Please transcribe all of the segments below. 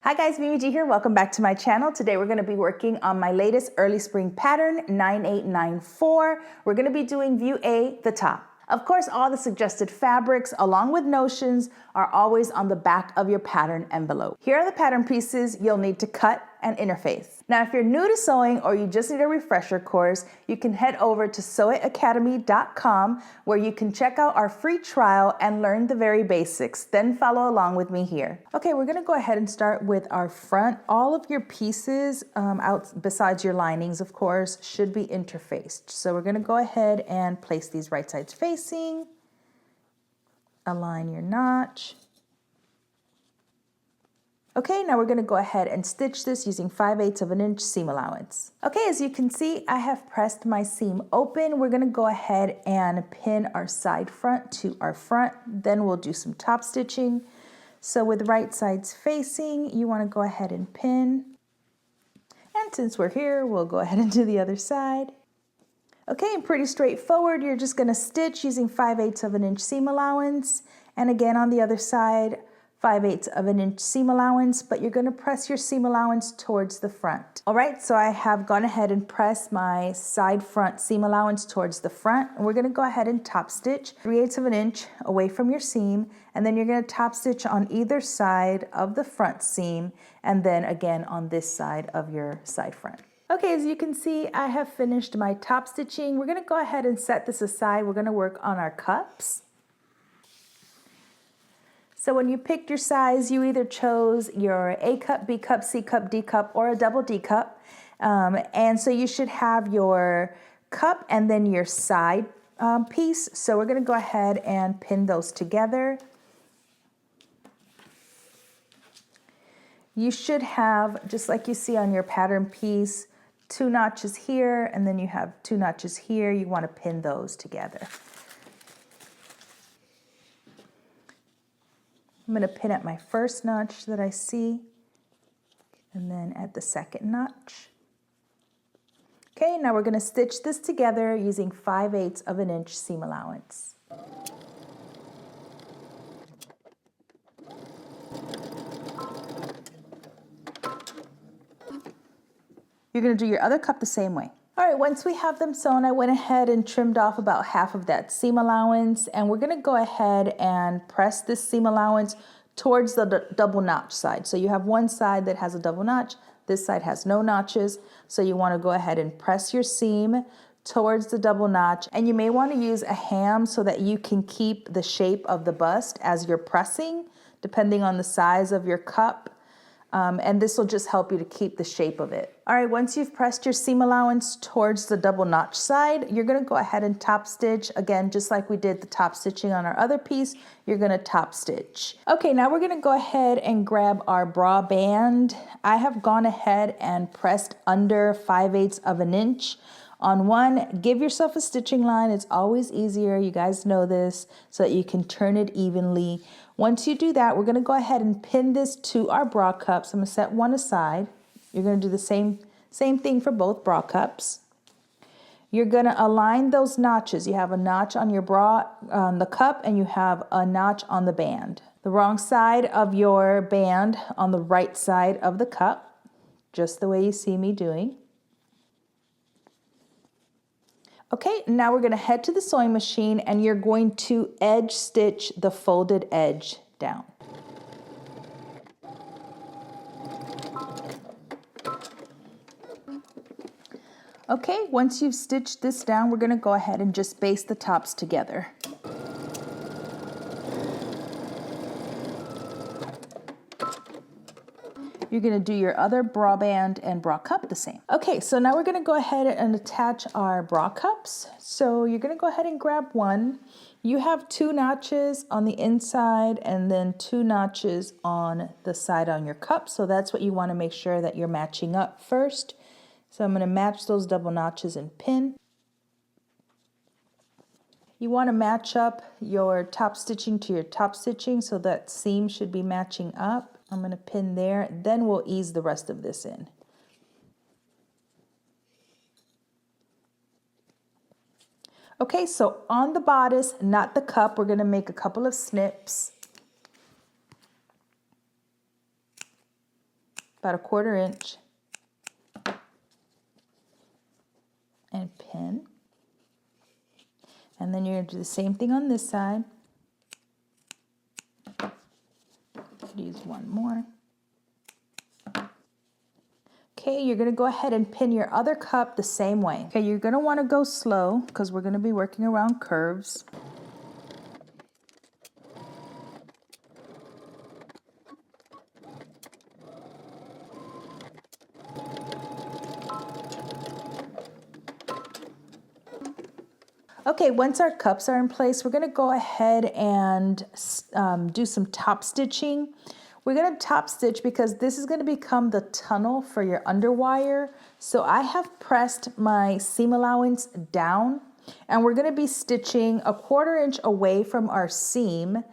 Hi guys, Mimi G here. Welcome back to my channel. Today we're going to be working on my latest early spring pattern, 9894. We're going to be doing view A, the top. Of course, all the suggested fabrics along with notions are always on the back of your pattern envelope. Here are the pattern pieces you'll need to cut and interface. Now, if you're new to sewing or you just need a refresher course, you can head over to sewitacademy.com where you can check out our free trial and learn the very basics. Then follow along with me here. Okay, we're gonna go ahead and start with our front. All of your pieces, out besides your linings, of course, should be interfaced. So we're gonna go ahead and place these right sides facing, align your notch. Okay, now we're gonna go ahead and stitch this using 5/8 of an inch seam allowance. Okay, as you can see, I have pressed my seam open. We're gonna go ahead and pin our side front to our front. Then we'll do some top stitching. So with right sides facing, you wanna go ahead and pin. And since we're here, we'll go ahead and do the other side. Okay, and pretty straightforward. You're just gonna stitch using 5/8 of an inch seam allowance. And again, on the other side, 5/8 of an inch seam allowance, but you're gonna press your seam allowance towards the front. All right, so I have gone ahead and pressed my side front seam allowance towards the front. And we're gonna go ahead and top stitch 3/8 of an inch away from your seam. And then you're gonna top stitch on either side of the front seam. And then again on this side of your side front. Okay, as you can see, I have finished my top stitching. We're gonna go ahead and set this aside. We're gonna work on our cups. So when you picked your size, you either chose your A cup, B cup, C cup, D cup, or a double D cup. And so you should have your cup and then your side piece. So we're gonna go ahead and pin those together. You should have, just like you see on your pattern piece, 2 notches here, and then you have 2 notches here. You wanna pin those together. I'm going to pin at my first notch that I see, and then at the second notch. Okay, now we're going to stitch this together using 5/8 of an inch seam allowance. You're going to do your other cup the same way. All right, once we have them sewn, I went ahead and trimmed off about half of that seam allowance, and we're gonna go ahead and press this seam allowance towards the double notch side. So you have one side that has a double notch, this side has no notches, so you wanna go ahead and press your seam towards the double notch, and you may wanna use a ham so that you can keep the shape of the bust as you're pressing, depending on the size of your cup. And this will just help you to keep the shape of it. All right, once you've pressed your seam allowance towards the double notch side, you're gonna go ahead and top stitch. Again, just like we did the top stitching on our other piece, you're gonna top stitch. Okay, now we're gonna go ahead and grab our bra band. I have gone ahead and pressed under 5/8 of an inch. On one, give yourself a stitching line. It's always easier, you guys know this, so that you can turn it evenly. Once you do that, we're gonna go ahead and pin this to our bra cups. I'm gonna set one aside. You're gonna do the same thing for both bra cups. You're gonna align those notches. You have a notch on your bra, on the cup, and you have a notch on the band. The wrong side of your band on the right side of the cup, just the way you see me doing. Okay, now we're gonna head to the sewing machine and you're going to edge stitch the folded edge down. Okay, once you've stitched this down, we're gonna go ahead and just baste the tops together. You're gonna do your other bra band and bra cup the same. Okay, so now we're gonna go ahead and attach our bra cups. So you're gonna go ahead and grab one. You have 2 notches on the inside and then 2 notches on the side on your cup. So that's what you wanna make sure that you're matching up first. So I'm gonna match those double notches and pin. You wanna match up your top stitching to your top stitching so that seam should be matching up. I'm going to pin there, then we'll ease the rest of this in. Okay, so on the bodice, not the cup, we're going to make a couple of snips. about 1/4 inch, and pin. And then you're going to do the same thing on this side. Could use one more. Okay, you're going to go ahead and pin your other cup the same way. Okay, you're going to want to go slow because we're going to be working around curves. Okay, once our cups are in place, we're going to go ahead and do some top stitching. We're going to top stitch because this is going to become the tunnel for your underwire. So I have pressed my seam allowance down, and we're going to be stitching 1/4 inch away from our seam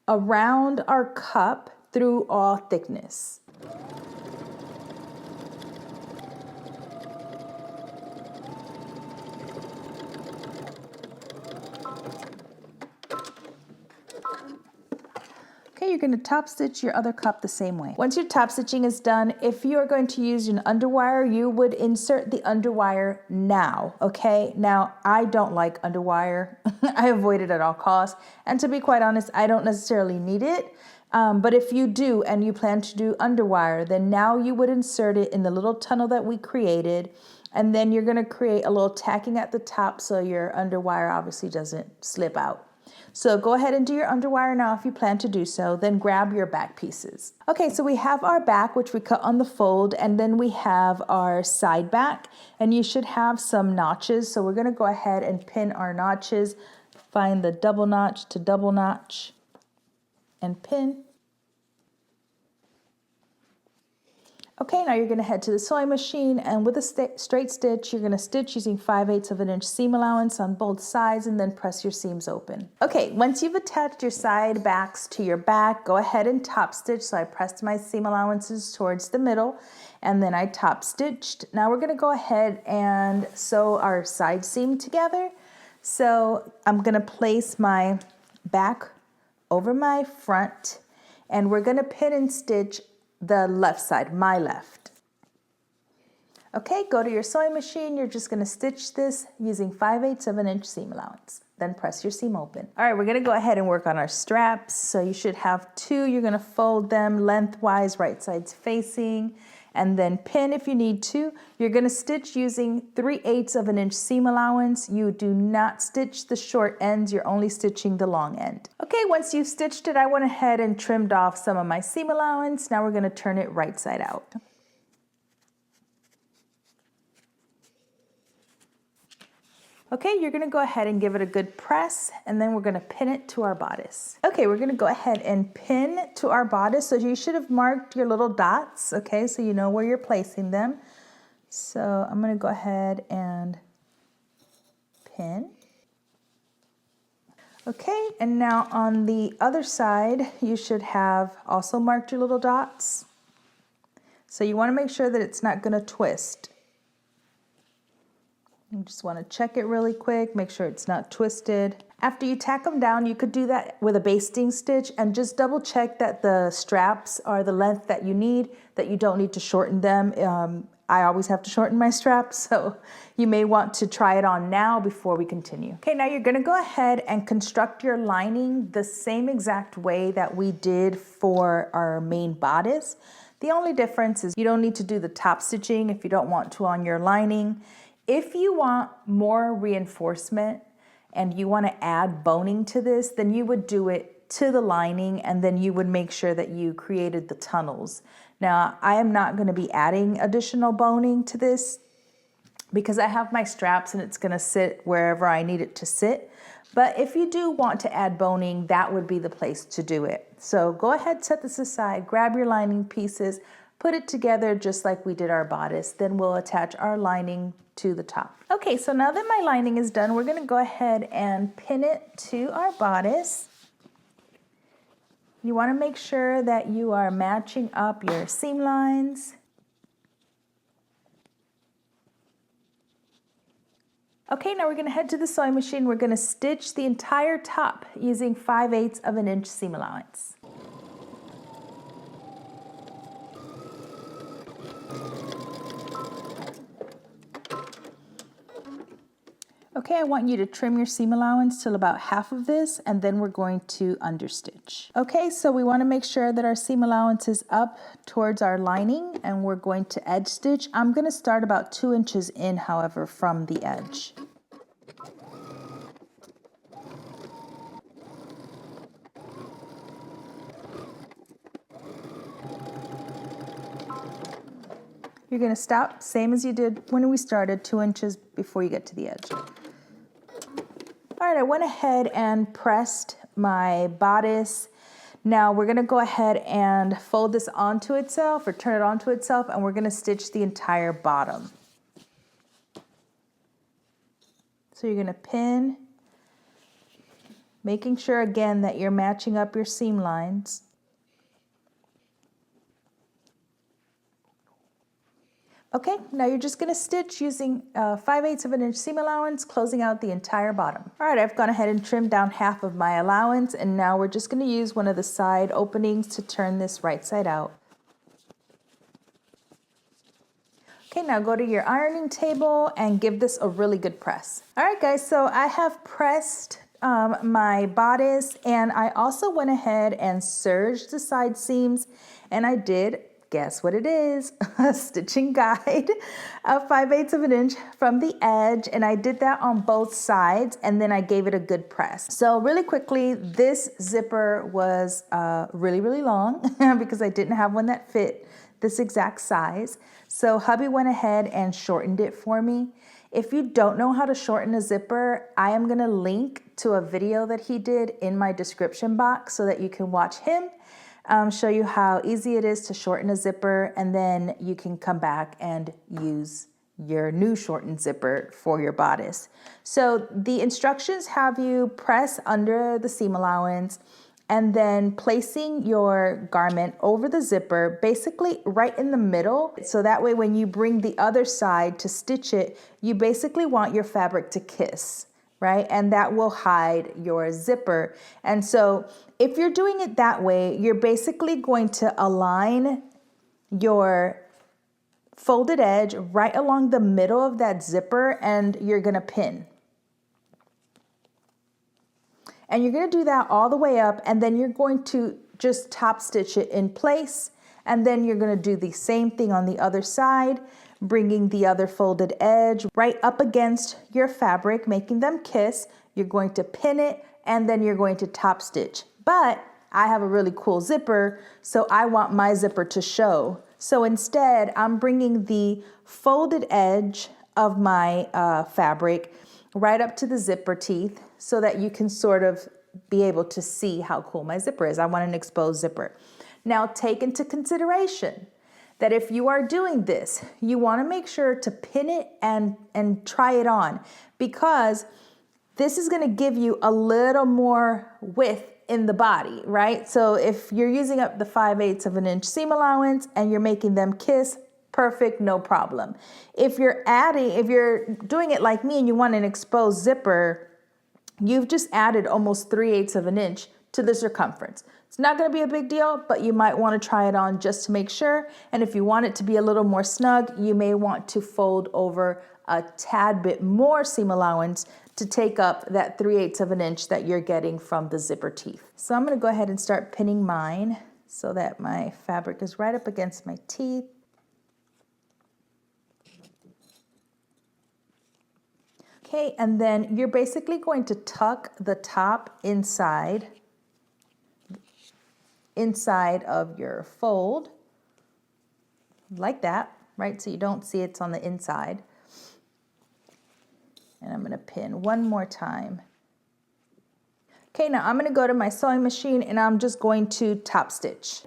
around our cup through all thickness. Okay, you're going to top stitch your other cup the same way. Once your top stitching is done, if you are going to use an underwire, you would insert the underwire now, okay? Now, I don't like underwire. I avoid it at all costs. And to be quite honest, I don't necessarily need it. But if you do and you plan to do underwire, then now you would insert it in the little tunnel that we created. And then you're going to create a little tacking at the top so your underwire obviously doesn't slip out. So go ahead and do your underwire now if you plan to do so, then grab your back pieces. Okay, so we have our back, which we cut on the fold, and then we have our side back, and you should have some notches. So we're gonna go ahead and pin our notches, find the double notch to double notch, and pin. Okay, now you're going to head to the sewing machine, and with a straight stitch, you're going to stitch using 5/8 of an inch seam allowance on both sides and then press your seams open. Okay, once you've attached your side backs to your back, go ahead and top stitch. So I pressed my seam allowances towards the middle and then I top stitched. Now we're going to go ahead and sew our side seam together. So I'm going to place my back over my front, and we're going to pin and stitch the left side, my left. Okay, go to your sewing machine. You're just going to stitch this using 5/8 of an inch seam allowance. Then press your seam open. All right, we're going to go ahead and work on our straps. So you should have 2. You're going to fold them lengthwise, right sides facing, and then pin if you need to. You're going to stitch using 3/8 of an inch seam allowance. You do not stitch the short ends. You're only stitching the long end. Okay, once you've stitched it, I went ahead and trimmed off some of my seam allowance. Now we're going to turn it right side out. Okay, you're gonna go ahead and give it a good press, and then we're gonna pin it to our bodice. Okay, we're gonna go ahead and pin to our bodice. So you should have marked your little dots, okay, so you know where you're placing them. So I'm gonna go ahead and pin. Okay, and now on the other side, you should have also marked your little dots. So you wanna make sure that it's not gonna twist. You just want to check it really quick, make sure it's not twisted. After you tack them down, you could do that with a basting stitch and just double check that the straps are the length that you need, that you don't need to shorten them. I always have to shorten my straps, so you may want to try it on now before we continue. Okay, now you're going to go ahead and construct your lining the same exact way that we did for our main bodice. The only difference is you don't need to do the top stitching if you don't want to on your lining. If you want more reinforcement and you want to add boning to this, then you would do it to the lining, and then you would make sure that you created the tunnels. Now, I am not going to be adding additional boning to this because I have my straps and it's going to sit wherever I need it to sit. But if you do want to add boning, that would be the place to do it. So go ahead, set this aside, grab your lining pieces, put it together just like we did our bodice. Then we'll attach our lining to the top. Okay, so now that my lining is done, we're going to go ahead and pin it to our bodice. You want to make sure that you are matching up your seam lines. Okay, now we're going to head to the sewing machine. We're going to stitch the entire top using 5/8 of an inch seam allowance. Okay, I want you to trim your seam allowance till about half of this, and then we're going to understitch. Okay, so we want to make sure that our seam allowance is up towards our lining, and we're going to edge stitch. I'm going to start about 2 inches in, however, from the edge. You're going to stop, same as you did when we started, 2 inches before you get to the edge. All right, I went ahead and pressed my bodice. Now we're gonna go ahead and fold this onto itself or turn it onto itself, and we're gonna stitch the entire bottom. So you're gonna pin, making sure again that you're matching up your seam lines. Okay, now you're just gonna stitch using 5/8 of an inch seam allowance, closing out the entire bottom. All right, I've gone ahead and trimmed down half of my allowance, and now we're just gonna use one of the side openings to turn this right side out. Okay, now go to your ironing table and give this a really good press. All right, guys, so I have pressed my bodice, and I also went ahead and serged the side seams, and I did, guess what it is, a stitching guide of 5/8 of an inch from the edge, and I did that on both sides, and then I gave it a good press. So really quickly, this zipper was really, really long because I didn't have one that fit this exact size. So hubby went ahead and shortened it for me. If you don't know how to shorten a zipper, I am gonna link to a video that he did in my description box so that you can watch him show you how easy it is to shorten a zipper, and then you can come back and use your new shortened zipper for your bodice. So the instructions have you press under the seam allowance and then placing your garment over the zipper, basically right in the middle. So that way when you bring the other side to stitch it, you basically want your fabric to kiss, right? And that will hide your zipper. And so if you're doing it that way, you're basically going to align your folded edge right along the middle of that zipper, and you're gonna pin. And you're gonna do that all the way up, and then you're going to just top stitch it in place. And then you're gonna do the same thing on the other side, bringing the other folded edge right up against your fabric, making them kiss. You're going to pin it, and then you're going to top stitch. But I have a really cool zipper, so I want my zipper to show. So instead, I'm bringing the folded edge of my fabric right up to the zipper teeth so that you can sort of be able to see how cool my zipper is. I want an exposed zipper. Now take into consideration that if you are doing this, you want to make sure to pin it and try it on, because this is going to give you a little more width in the body, right? So if you're using up the 5/8 of an inch seam allowance and you're making them kiss, perfect, no problem. If you're doing it like me and you want an exposed zipper, you've just added almost 3/8 of an inch to the circumference. It's not going to be a big deal, but you might want to try it on just to make sure. And if you want it to be a little more snug, you may want to fold over a tad bit more seam allowance to take up that 3/8 of an inch that you're getting from the zipper teeth. So I'm going to go ahead and start pinning mine so that my fabric is right up against my teeth. Okay, and then you're basically going to tuck the top inside of your fold, like that, right? So you don't see it's on the inside. And I'm gonna pin one more time. Okay, now I'm gonna go to my sewing machine and I'm just going to top stitch.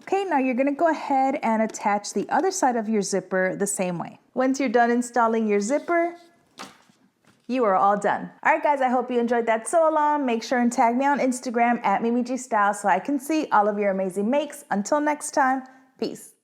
Okay, now you're gonna go ahead and attach the other side of your zipper the same way. Once you're done installing your zipper, you are all done. All right, guys, I hope you enjoyed that sew along. Make sure and tag me on Instagram at MimiGStyle so I can see all of your amazing makes. Until next time, peace.